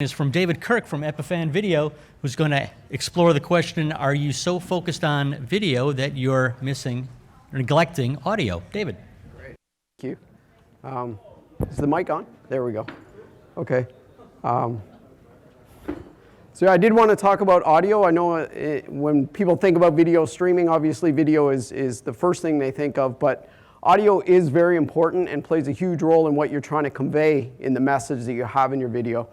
Is from David Kirk from Epiphan Video, who's going to explore the question, are you so focused on video that you're missing or neglecting audio? David. Great. Thank you. Is the mic on? There we go. Okay. So I did want to talk about audio. I know when people think about video streaming, obviously video is the first thing they think of, but audio is very important and plays a huge role in what you're trying to convey in the message that you have in your video.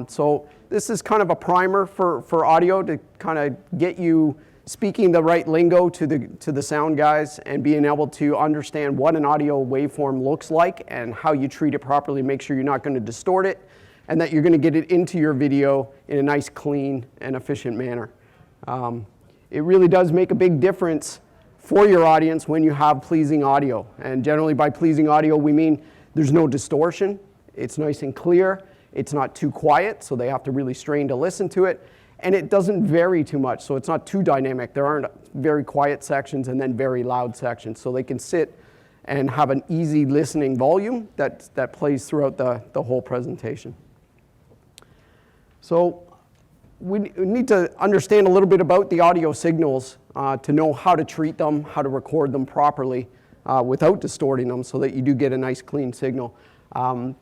So this is kind of a primer for audio to kind of get you speaking the right lingo to the sound guys and being able to understand what an audio waveform looks like and how you treat it properly, make sure you're not going to distort it and that you're going to get it into your video in a nice, clean, and efficient manner. It really does make a big difference for your audience when you have pleasing audio. And generally by pleasing audio, we mean there's no distortion, it's nice and clear, it's not too quiet, so they have to really strain to listen to it. And it doesn't vary too much, so it's not too dynamic. There aren't very quiet sections and then very loud sections. So they can sit and have an easy listening volume that plays throughout the whole presentation. So we need to understand a little bit about the audio signals to know how to treat them, how to record them properly without distorting them so that you do get a nice clean signal.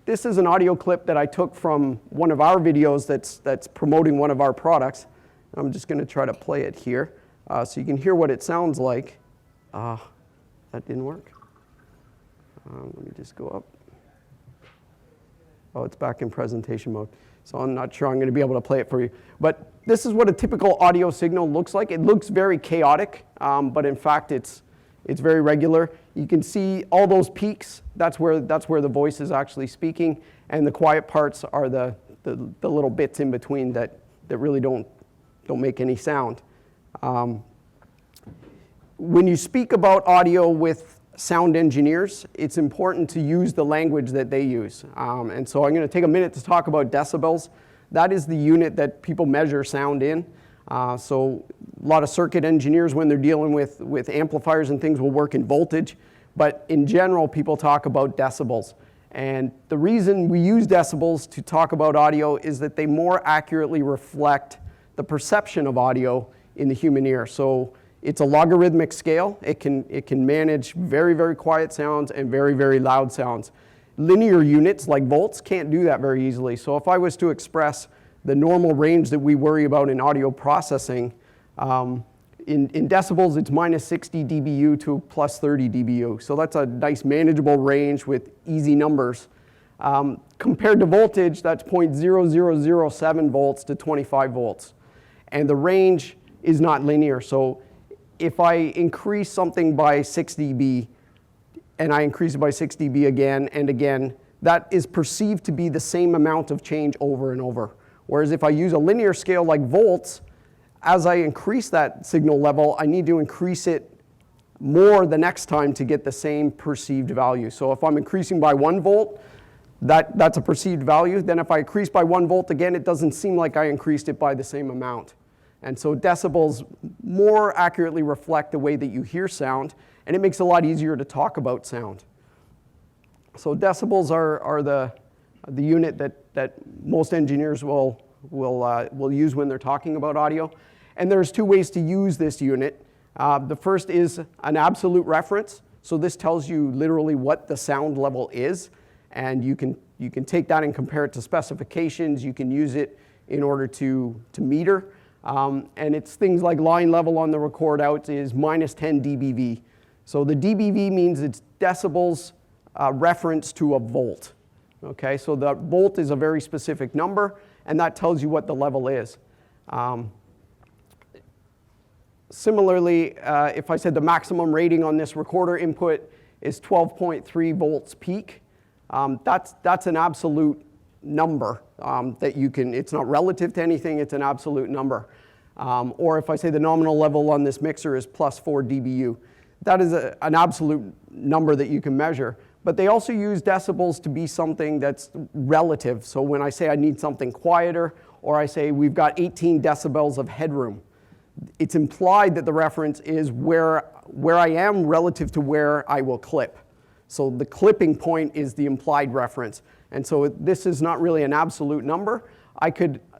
This is an audio clip that I took from one of our videos that's promoting one of our products. I'm just going to try to play it here so you can hear what it sounds like. That didn't work. Let me just go up. Oh, it's back in presentation mode. So I'm not sure I'm going to be able to play it for you. But this is what a typical audio signal looks like. It looks very chaotic, but in fact it's very regular. You can see all those peaks. That's where the voice is actually speaking, and the quiet parts are the little bits in between that really don't make any sound. When you speak about audio with sound engineers, it's important to use the language that they use. And so I'm going to take a minute to talk about decibels. That is the unit that people measure sound in. So a lot of circuit engineers, when they're dealing with amplifiers and things, will work in voltage. But in general, people talk about decibels. And the reason we use decibels to talk about audio is that they more accurately reflect the perception of audio in the human ear. So it's a logarithmic scale. It can manage very, very quiet sounds and very, very loud sounds. Linear units like volts can't do that very easily. So if I was to express the normal range that we worry about in audio processing, in decibels, it's minus 60 dBu to plus 30 dBu. So that's a nice manageable range with easy numbers. Compared to voltage, that's 0.0007 volts to 25 volts. And the range is not linear. So if I increase something by 6 dB, and I increase it by 6 dB again and again, that is perceived to be the same amount of change over and over. Whereas if I use a linear scale like volts, as I increase that signal level, I need to increase it more the next time to get the same perceived value. So if I'm increasing by 1 volt, that's a perceived value. Then if I increase by 1 volt again, it doesn't seem like I increased it by the same amount. And so decibels more accurately reflect the way that you hear sound, and it makes it a lot easier to talk about sound. So decibels are the unit that most engineers will use when they're talking about audio. And there's two ways to use this unit. The first is an absolute reference. So this tells you literally what the sound level is, and you can take that and compare it to specifications. You can use it in order to meter. And it's things like line level on the record out is minus 10 dBV. So the dBV means it's decibels reference to a volt. Okay, so the volt is a very specific number, and that tells you what the level is. Similarly, if I said the maximum rating on this recorder input is 12.3 volts peak, that's an absolute number that you can, it's not relative to anything, it's an absolute number. Or if I say the nominal level on this mixer is plus 4 dBu, that is an absolute number that you can measure. But they also use decibels to be something that's relative. So when I say I need something quieter, or I say we've got 18 decibels of headroom, it's implied that the reference is where I am relative to where I will clip. So the clipping point is the implied reference. And so this is not really an absolute number.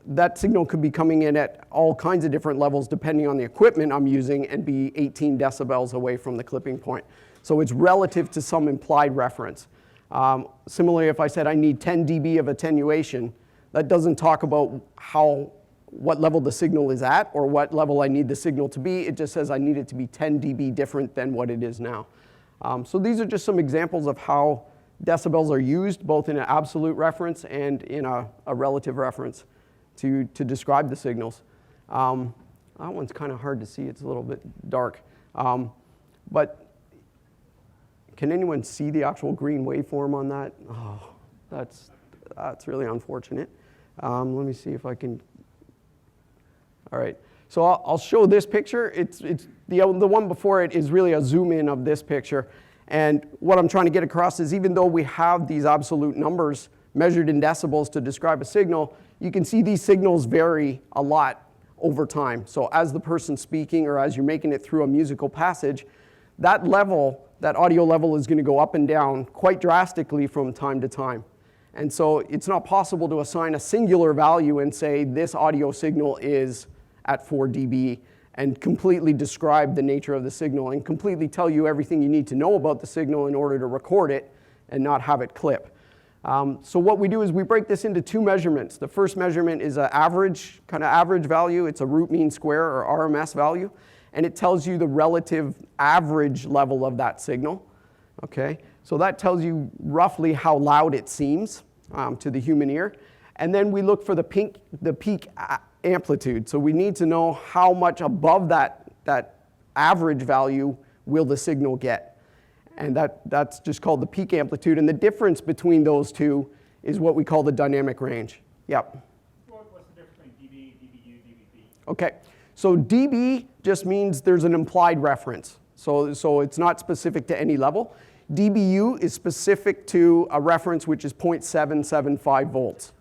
that signal could be coming in at all kinds of different levels depending on the equipment I'm using and be 18 decibels away from the clipping point. So it's relative to some implied reference. Similarly, if I said I need 10 dB of attenuation, that doesn't talk about what level the signal is at or what level I need the signal to be. It just says I need it to be 10 dB different than what it is now. So these are just some examples of how decibels are used both in an absolute reference and in a relative reference to describe the signals. That one's kind of hard to see. It's a little bit dark. But can anyone see the actual green waveform on that? Oh, that's really unfortunate. Let me see if I can. All right. So I'll show this picture. It's the one before it is really a zoom in of this picture. And what I'm trying to get across is even though we have these absolute numbers measured in decibels to describe a signal, you can see these signals vary a lot over time. So as the person's speaking or as you're making it through a musical passage, that audio level is going to go up and down quite drastically from time to time. And so it's not possible to assign a singular value and say this audio signal is at 4 dB and completely describe the nature of the signal and completely tell you everything you need to know about the signal in order to record it and not have it clip. So what we do is we break this into two measurements. The first measurement is an average value. It's a root mean square or RMS value. And it tells you the relative average level of that signal. Okay? So that tells you roughly how loud it seems to the human ear. And then we look for the peak amplitude. So we need to know how much above that average value will the signal get. And that's just called the peak amplitude. And the difference between those two is what we call the dynamic range. Yep. What's the difference between dB, dBu, dBp? Okay. So dB just means there's an implied reference. So it's not specific to any level. dBu is specific to a reference which is 0.775 volts.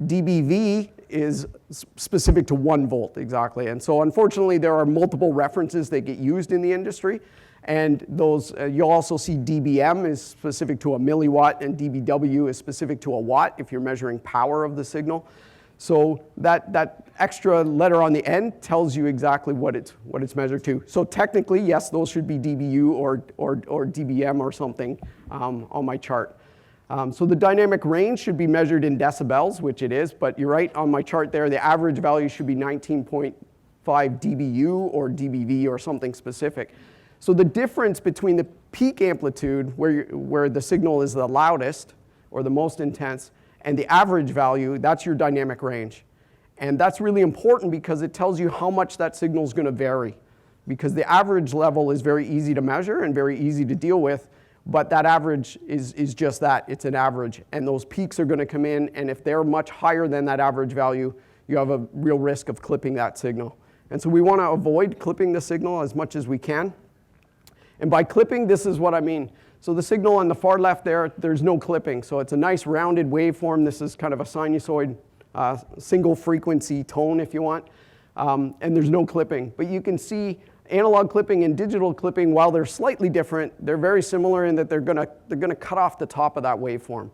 dBV is specific to 1 volt exactly. And so unfortunately there are multiple references that get used in the industry. And those, you'll also see dBm is specific to a milliwatt and dBw is specific to a watt if you're measuring power of the signal. So that extra letter on the end tells you exactly what it's measured to. So technically, yes, those should be dBu or dBm or something on my chart. So the dynamic range should be measured in decibels, which it is, but you're right, on my chart there, the average value should be 19.5 dBu or dBV or something specific. So the difference between the peak amplitude, where the signal is the loudest or the most intense, and the average value, that's your dynamic range. And that's really important because it tells you how much that signal is going to vary. Because the average level is very easy to measure and very easy to deal with, but that average is just that, it's an average. And those peaks are going to come in, and if they're much higher than that average value, you have a real risk of clipping that signal. And so we want to avoid clipping the signal as much as we can. And by clipping, this is what I mean. So the signal on the far left there's no clipping. So it's a nice rounded waveform. This is kind of a sinusoid, single frequency tone if you want. And there's no clipping. But you can see analog clipping and digital clipping, while they're slightly different, they're very similar in that they're gonna cut off the top of that waveform.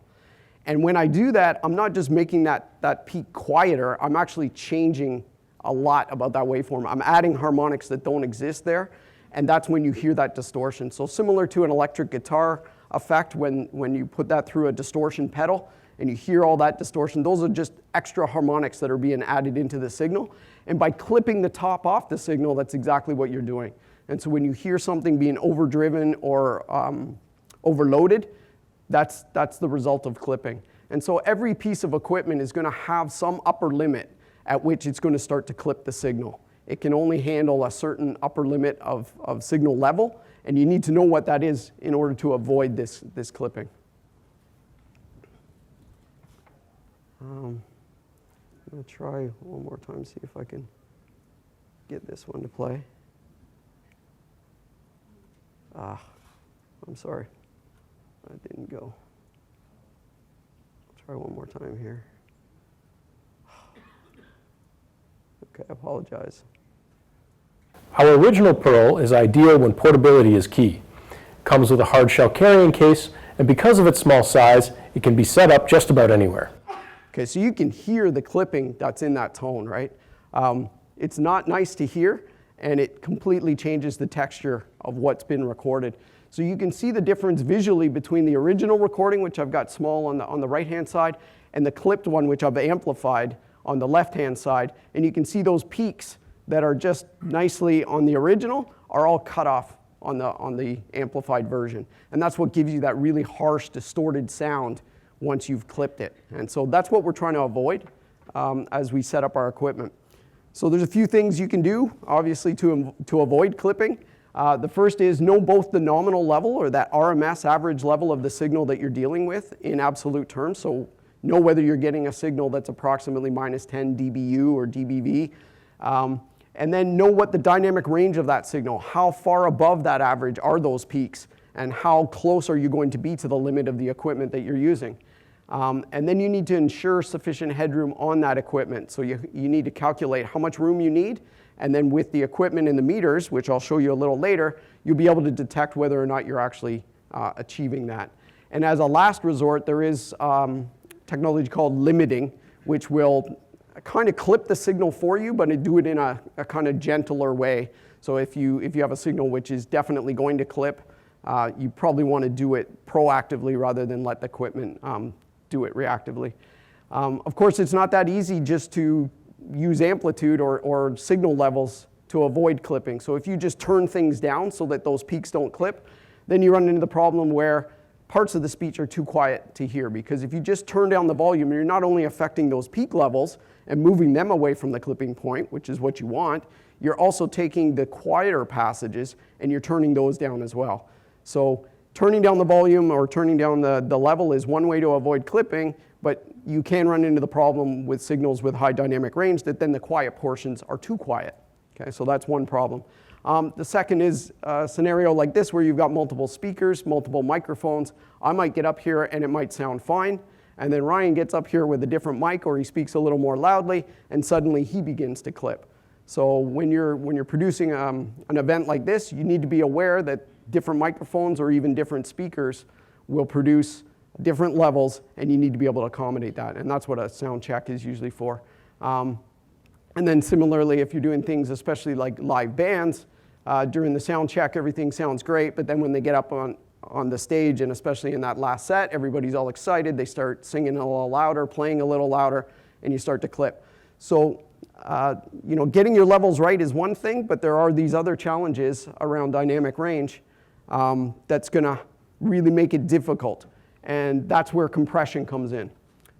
And when I do that, I'm not just making that peak quieter, I'm actually changing a lot about that waveform. I'm adding harmonics that don't exist there. And that's when you hear that distortion. So similar to an electric guitar effect, when you put that through a distortion pedal and you hear all that distortion, those are just extra harmonics that are being added into the signal. And by clipping the top off the signal, that's exactly what you're doing. And so when you hear something being overdriven or overloaded, that's the result of clipping. And so every piece of equipment is going to have some upper limit at which it's going to start to clip the signal. It can only handle a certain upper limit of signal level, and you need to know what that is in order to avoid this clipping. I'm going to try one more time, see if I can get this one to play. I'm sorry, that didn't go. I'll try one more time here. Okay, I apologize. Our original Pearl is ideal when portability is key. It comes with a hard shell carrying case, and because of its small size, it can be set up just about anywhere. Okay, so you can hear the clipping that's in that tone, right? It's not nice to hear, and it completely changes the texture of what's been recorded. So you can see the difference visually between the original recording, which I've got small on the right-hand side, and the clipped one, which I've amplified on the left-hand side. And you can see those peaks that are just nicely on the original are all cut off on the amplified version. And that's what gives you that really harsh, distorted sound once you've clipped it. And so that's what we're trying to avoid as we set up our equipment. So there's a few things you can do, obviously, to avoid clipping. The first is know both the nominal level, or that RMS average level of the signal that you're dealing with in absolute terms. So know whether you're getting a signal that's approximately minus 10 dBu or dBV. And then know what the dynamic range of that signal, how far above that average are those peaks, and how close are you going to be to the limit of the equipment that you're using. And then you need to ensure sufficient headroom on that equipment. So you need to calculate how much room you need, and then with the equipment and the meters, which I'll show you a little later, you'll be able to detect whether or not you're actually achieving that. And as a last resort, there is technology called limiting, which will kind of clip the signal for you, but do it in a kind of gentler way. So if you have a signal which is definitely going to clip, you probably want to do it proactively rather than let the equipment do it reactively. Of course, it's not that easy just to use amplitude or signal levels to avoid clipping. So if you just turn things down so that those peaks don't clip, then you run into the problem where parts of the speech are too quiet to hear. Because if you just turn down the volume, you're not only affecting those peak levels and moving them away from the clipping point, which is what you want, you're also taking the quieter passages and you're turning those down as well. So turning down the volume or turning down the level is one way to avoid clipping, but you can run into the problem with signals with high dynamic range that then the quiet portions are too quiet. Okay, so that's one problem. The second is a scenario like this where you've got multiple speakers, multiple microphones. I might get up here and it might sound fine, and then Ryan gets up here with a different mic or he speaks a little more loudly, and suddenly he begins to clip. So when you're producing an event like this, you need to be aware that different microphones or even different speakers will produce different levels, and you need to be able to accommodate that. And that's what a sound check is usually for. And then similarly, if you're doing things, especially like live bands, during the sound check, everything sounds great, but then when they get up on the stage, and especially in that last set, everybody's all excited, they start singing a little louder, playing a little louder, and you start to clip. So getting your levels right is one thing, but there are these other challenges around dynamic range that's going to really make it difficult. And that's where compression comes in.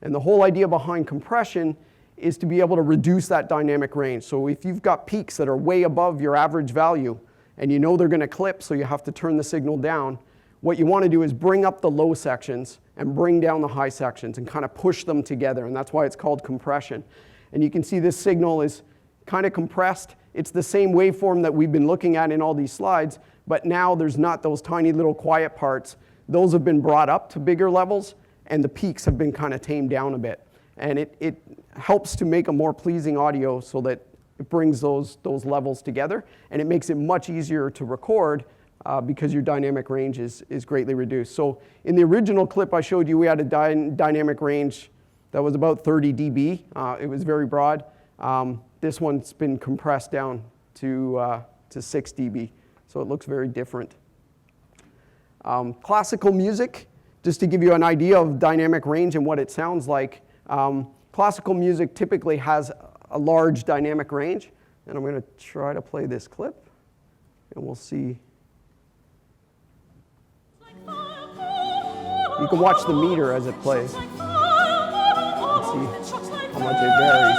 And the whole idea behind compression is to be able to reduce that dynamic range. So if you've got peaks that are way above your average value, and you know they're going to clip, so you have to turn the signal down, what you want to do is bring up the low sections and bring down the high sections and kind of push them together. And that's why it's called compression. And you can see this signal is kind of compressed. It's the same waveform that we've been looking at in all these slides, but now there's not those tiny little quiet parts. Those have been brought up to bigger levels, and the peaks have been kind of tamed down a bit. And it helps to make a more pleasing audio so that it brings those levels together, and it makes it much easier to record because your dynamic range is greatly reduced. So in the original clip I showed you, we had a dynamic range that was about 30 dB. It was very broad. This one's been compressed down to 6 dB, so it looks very different. Classical music, just to give you an idea of dynamic range and what it sounds like, classical music typically has a large dynamic range, and I'm going to try to play this clip, and we'll see. You can watch the meter as it plays. Let's see how much it varies.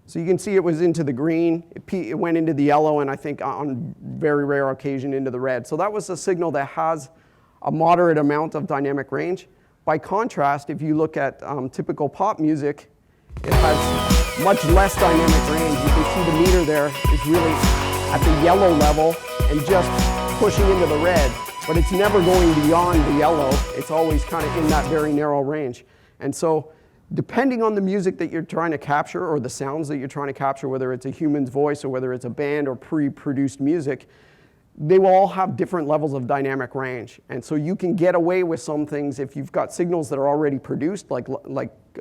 So you can see it was into the green, it went into the yellow, and I think on very rare occasion into the red. So that was a signal that has a moderate amount of dynamic range. By contrast, if you look at typical pop music, it has much less dynamic range. You can see the meter there is really at the yellow level and just pushing into the red, but it's never going beyond the yellow. It's always kind of in that very narrow range. And so depending on the music that you're trying to capture or the sounds that you're trying to capture, whether it's a human's voice or whether it's a band or pre-produced music, they will all have different levels of dynamic range. And so you can get away with some things if you've got signals that are already produced, like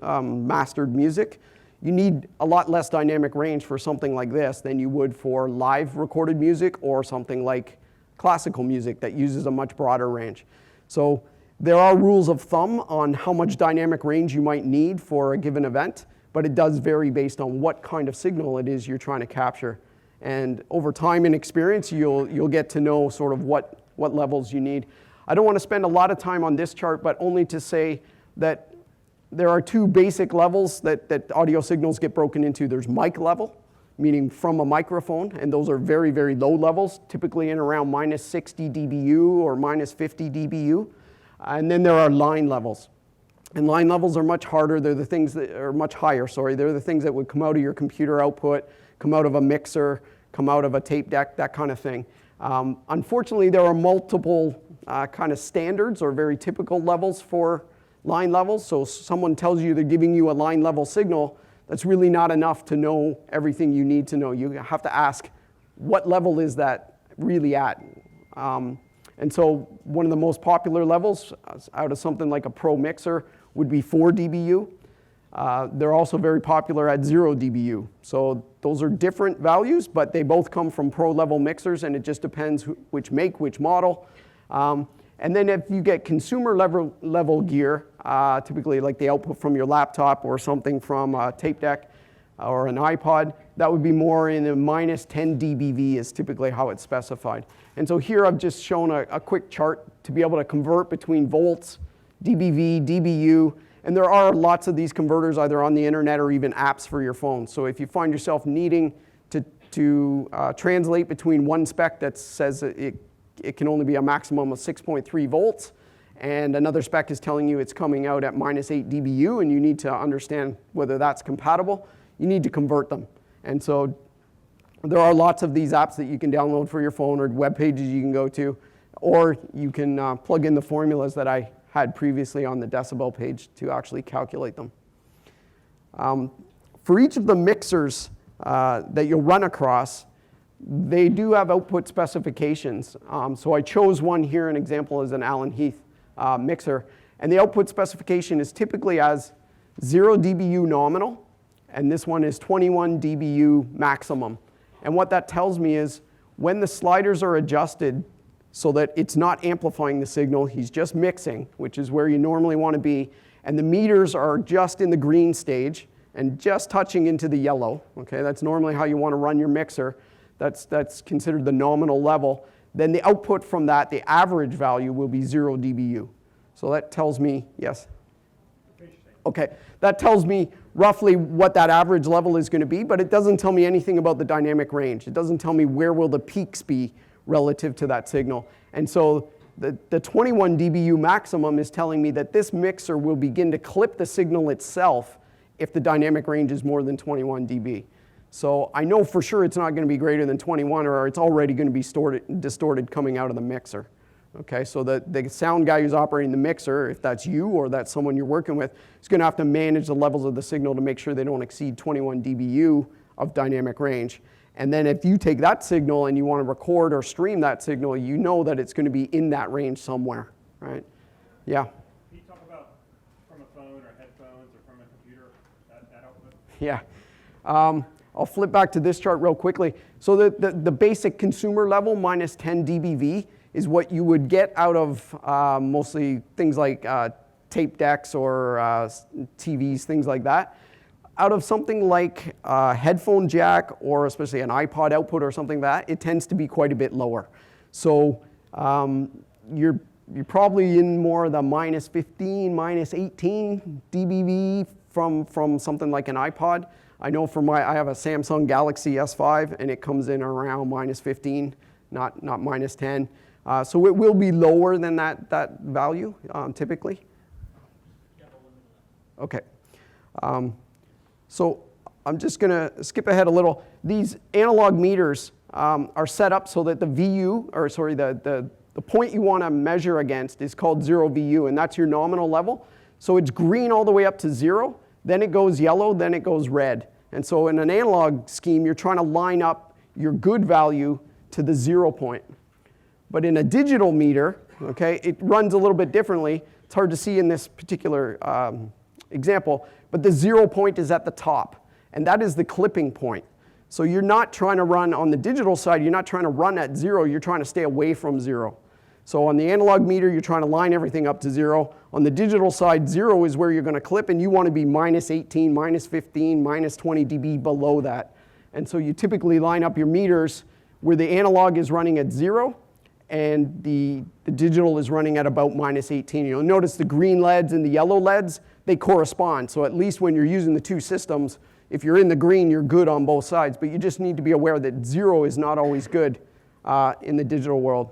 mastered music. You need a lot less dynamic range for something like this than you would for live recorded music or something like classical music that uses a much broader range. So there are rules of thumb on how much dynamic range you might need for a given event, but it does vary based on what kind of signal it is you're trying to capture. And over time and experience, you'll get to know sort of what levels you need. I don't want to spend a lot of time on this chart, but only to say that there are two basic levels that audio signals get broken into. There's mic level, meaning from a microphone, and those are very, very low levels, typically in around minus 60 dBu or minus 50 dBu. And then there are line levels. And line levels are much harder. They're the things that are much higher, sorry. They're the things that would come out of your computer output, come out of a mixer, come out of a tape deck, that kind of thing. Unfortunately, there are multiple kind of standards or very typical levels for line levels. So someone tells you they're giving you a line level signal, that's really not enough to know everything you need to know. You have to ask, what level is that really at? And so one of the most popular levels out of something like a pro mixer would be 4 dBu. They're also very popular at 0 dBu. So those are different values, but they both come from pro level mixers, and it just depends which make, which model. And then if you get consumer level gear, typically like the output from your laptop or something from a tape deck or an iPod, that would be more in a minus 10 dBV is typically how it's specified. And so here I've just shown a quick chart to be able to convert between volts, dBV, dBu, and there are lots of these converters either on the internet or even apps for your phone. So if you find yourself needing to translate between one spec that says it can only be a maximum of 6.3 volts, and another spec is telling you it's coming out at minus 8 dBu, and you need to understand whether that's compatible, you need to convert them. And so there are lots of these apps that you can download for your phone or web pages you can go to, or you can plug in the formulas that I had previously on the decibel page to actually calculate them. For each of the mixers that you'll run across, they do have output specifications. So I chose one here, an example is an Allen Heath mixer. And the output specification is typically as 0 dBu nominal, and this one is 21 dBu maximum. And what that tells me is when the sliders are adjusted so that it's not amplifying the signal, he's just mixing, which is where you normally want to be, and the meters are just in the green stage and just touching into the yellow. Okay, that's normally how you want to run your mixer. That's considered the nominal level. Then the output from that, the average value, will be 0 dBu. So that tells me, yes? Okay, that tells me roughly what that average level is going to be, but it doesn't tell me anything about the dynamic range. It doesn't tell me where will the peaks be relative to that signal. And so the 21 dBu maximum is telling me that this mixer will begin to clip the signal itself if the dynamic range is more than 21 dB. So I know for sure it's not going to be greater than 21, or it's already going to be distorted coming out of the mixer. Okay, so the sound guy who's operating the mixer, if that's you or that's someone you're working with, is going to have to manage the levels of the signal to make sure they don't exceed 21 dBu of dynamic range. And then if you take that signal and you want to record or stream that signal, you know that it's going to be in that range somewhere, right? Yeah? Can you talk about from a phone or headphones or from a computer, that output? Yeah. I'll flip back to this chart real quickly. So the basic consumer level, minus 10 dBV, is what you would get out of mostly things like tape decks or TVs, things like that. Out of something like a headphone jack or especially an iPod output or something like that, it tends to be quite a bit lower. So you're probably in more of the minus 15, minus 18 dBV from something like an iPod. I know I have a Samsung Galaxy S5 and it comes in around minus 15, not minus 10. So it will be lower than that value typically. Okay. So I'm just going to skip ahead a little. These analog meters are set up so that the VU, or sorry, the point you want to measure against is called 0 VU, and that's your nominal level. So it's green all the way up to 0, then it goes yellow, then it goes red. And so in an analog scheme, you're trying to line up your good value to the 0 point. But in a digital meter, okay, it runs a little bit differently. It's hard to see in this particular example, but the 0 point is at the top, and that is the clipping point. So you're not trying to run on the digital side, you're not trying to run at 0, you're trying to stay away from 0. So on the analog meter, you're trying to line everything up to 0. On the digital side, 0 is where you're going to clip, and you want to be minus 18, minus 15, minus 20 dB below that. And so you typically line up your meters where the analog is running at 0, and the digital is running at about minus 18. You'll notice the green LEDs and the yellow LEDs, they correspond. So at least when you're using the two systems, if you're in the green, you're good on both sides. But you just need to be aware that 0 is not always good in the digital world.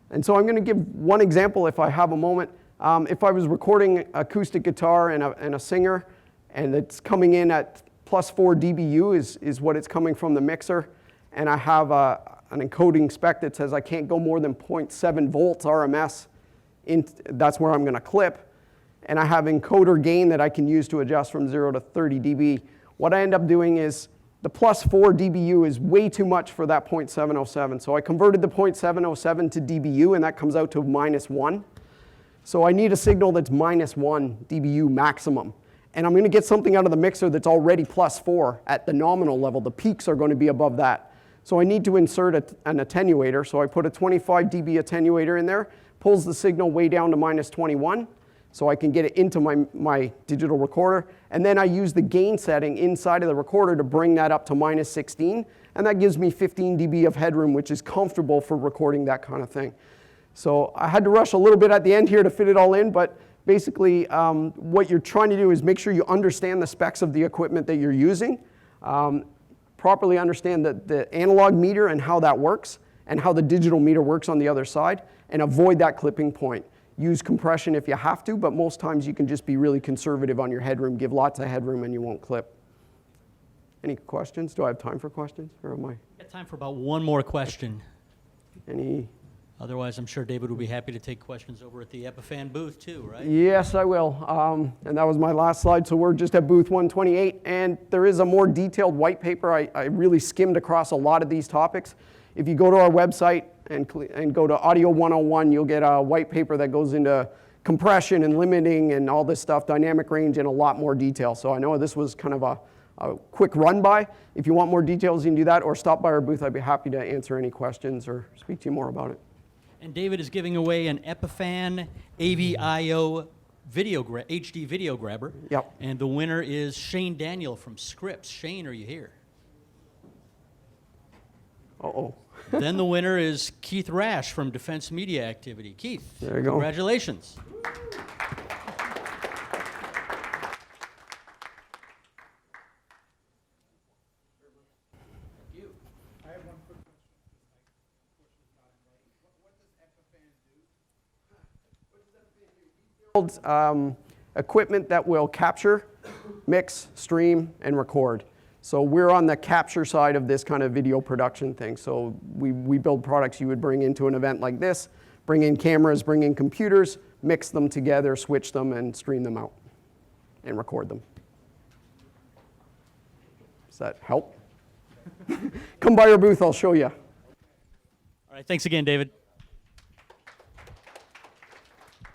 And so I'm going to give one example if I have a moment. If I was recording acoustic guitar and a singer, and it's coming in at plus 4 dBu is what it's coming from the mixer, and I have an encoding spec that says I can't go more than 0.7 volts RMS, that's where I'm going to clip, and I have encoder gain that I can use to adjust from 0 to 30 dB. What I end up doing is the plus 4 dBu is way too much for that 0.707. So I converted the 0.707 to dBu, and that comes out to minus 1. So I need a signal that's minus 1 dBu maximum. And I'm going to get something out of the mixer that's already plus 4 at the nominal level. The peaks are going to be above that. So I need to insert an attenuator. So I put a 25 dB attenuator in there, pulls the signal way down to minus 21. So I can get it into my digital recorder. And then I use the gain setting inside of the recorder to bring that up to minus 16. And that gives me 15 dB of headroom, which is comfortable for recording that kind of thing. So I had to rush a little bit at the end here to fit it all in. But basically, what you're trying to do is make sure you understand the specs of the equipment that you're using, properly understand the analog meter and how that works, and how the digital meter works on the other side, and avoid that clipping point. Use compression if you have to, but most times you can just be really conservative on your headroom, give lots of headroom, and you won't clip. Any questions? Do I have time for questions, or am I? Got time for about one more question. Any? Otherwise, I'm sure David will be happy to take questions over at the Epiphan booth too, right? Yes, I will. And that was my last slide, so we're just at booth 128, and there is a more detailed white paper. I really skimmed across a lot of these topics. If you go to our website and go to Audio 101, you'll get a white paper that goes into compression and limiting and all this stuff, dynamic range, in a lot more detail. So I know this was kind of a quick run by. If you want more details, you can do that, or stop by our booth. I'd be happy to answer any questions or speak to you more about it. And David is giving away an Epiphan AVIO HD video grabber. Yep. And the winner is Shane Daniel from Scripps. Shane, are you here? Uh-oh. Then the winner is Keith Rash from Defense Media Activity. Keith, there you go. Congratulations. Equipment that will capture, mix, stream, and record. So we're on the capture side of this kind of video production thing. So we build products you would bring into an event like this, bring in cameras, bring in computers, mix them together, switch them, and stream them out, and record them. Does that help? Come by our booth, I'll show you. All right, thanks again, David.